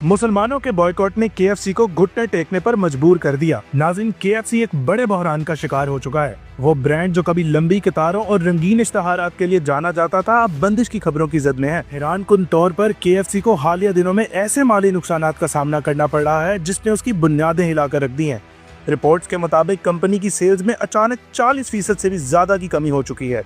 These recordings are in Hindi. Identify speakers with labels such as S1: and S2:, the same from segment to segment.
S1: मुसलमानों के बॉयकॉट ने केएफसी को घुटने टेकने पर मजबूर कर दिया। नाज़रीन, केएफसी एक बड़े बहरान का शिकार हो चुका है। वो ब्रांड जो कभी लंबी कतारों और रंगीन इश्तहारात के लिए जाना जाता था, अब बंदिश की खबरों की जद में है। हैरानकुन तौर पर केएफसी को हालिया दिनों में ऐसे माली नुकसानात का सामना करना पड़ रहा है जिसने उसकी बुनियादें हिलाकर रख दी हैं। रिपोर्ट्स के मुताबिक कंपनी की सेल्स में अचानक 40% से भी ज्यादा की कमी हो चुकी है,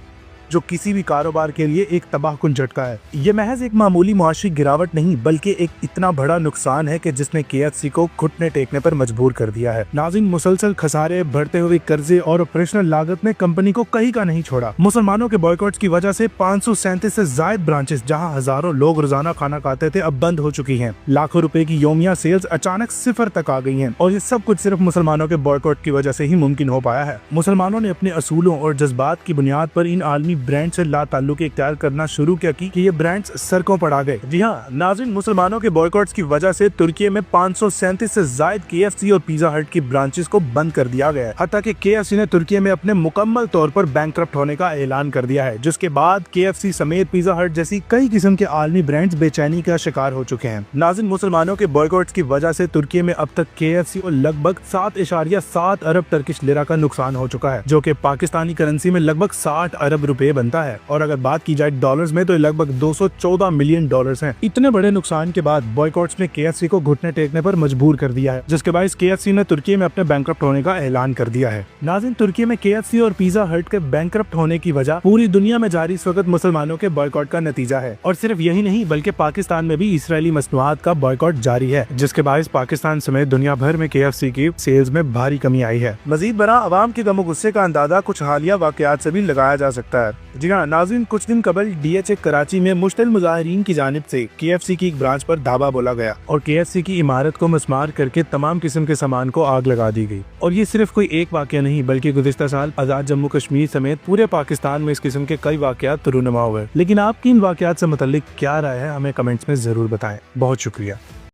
S1: जो किसी भी कारोबार के लिए एक तबाहकुन झटका है। ये महज एक मामूली मुआशी गिरावट नहीं, बल्कि एक इतना बड़ा नुकसान है कि जिसने केएफसी को घुटने टेकने पर मजबूर कर दिया है। नाज़रीन, मुसलसल खसारे, बढ़ते हुए कर्जे और ऑपरेशनल लागत ने कंपनी को कहीं का नहीं छोड़ा। मुसलमानों के बॉयकॉट्स की वजह से 537 से जायद ब्रांचेस, जहां हजारों लोग रोजाना खाना खाते थे, अब बंद हो चुकी हैं। लाखों रुपए की योमिया सेल्स अचानक सिफर तक आ गई हैं, और ये सब कुछ सिर्फ मुसलमानों के बॉयकॉट की वजह से ही मुमकिन हो पाया है। मुसलमानों ने अपने असूलों और जज्बात की बुनियाद पर इन आलमी ब्रांड से लाताल्लुकी इख्तियार करना शुरू किया कि ये ब्रांड्स सड़कों पर आ गए। जी हाँ नाज़रीन, मुसलमानों के बॉयकॉट्स की वजह से तुर्की में 537 से जायद केएफसी और पिज़्ज़ा हट की ब्रांचेस को बंद कर दिया गया है। हत्ता कि केएफसी ने तुर्की में अपने मुकम्मल तौर पर बैंकक्रप्ट होने का ऐलान कर दिया है, जिसके बाद केएफसी समेत पिज़्ज़ा हट जैसी कई किस्म के आलमी ब्रांड्स बेचैनी का शिकार हो चुके हैं। नाज़रीन, मुसलमानों के बॉयकॉट्स की वजह से तुर्की में अब तक केएफसी को लगभग 7.7 अरब टर्किश लिरा का नुकसान हो चुका है, जो कि पाकिस्तानी करेंसी में लगभग 60 अरब रुपए बनता है। और अगर बात की जाए डॉलर्स में तो लगभग 214 मिलियन डॉलर्स हैं। इतने बड़े नुकसान के बाद बॉयकॉट्स ने केएफसी को घुटने टेकने पर मजबूर कर दिया है, जिसके बाद केएफसी ने तुर्की में अपने बैंकक्रप्ट होने का ऐलान कर दिया है। नाज़रीन, तुर्की में केएफसी और पिज़्ज़ा हट के बैंकक्रप्ट होने की वजह पूरी दुनिया में जारी इस वक्त मुसलमानों के बॉयकॉट का नतीजा है। और सिर्फ यही नहीं, बल्कि पाकिस्तान में भी इसराइली मसनूआत का बॉयकॉट जारी है, जिसके बाद पाकिस्तान समेत दुनिया भर में केएफसी की सेल्स में भारी कमी आई है। मजीद बड़ा अवाम के गम गुस्से का अंदाजा कुछ हालिया वाकयात से भी लगाया जा सकता है। जी हाँ नाज़रीन, कुछ दिन कबल डीएचए कराची में मुश्तिल मुजाहिरीन की जानिब से केएफसी की एक ब्रांच पर धावा बोला गया और केएफसी की इमारत को मस्मार करके तमाम किस्म के सामान को आग लगा दी गई। और ये सिर्फ कोई एक वाकया नहीं, बल्कि गुज़िश्ता साल आजाद जम्मू कश्मीर समेत पूरे पाकिस्तान में इस किस्म के कई वाकयात रूनुमा हुए। लेकिन आपकी इन वाकयात से मुतल्लिक क्या राय है, हमें कमेंट्स में जरूर बताएं। बहुत शुक्रिया।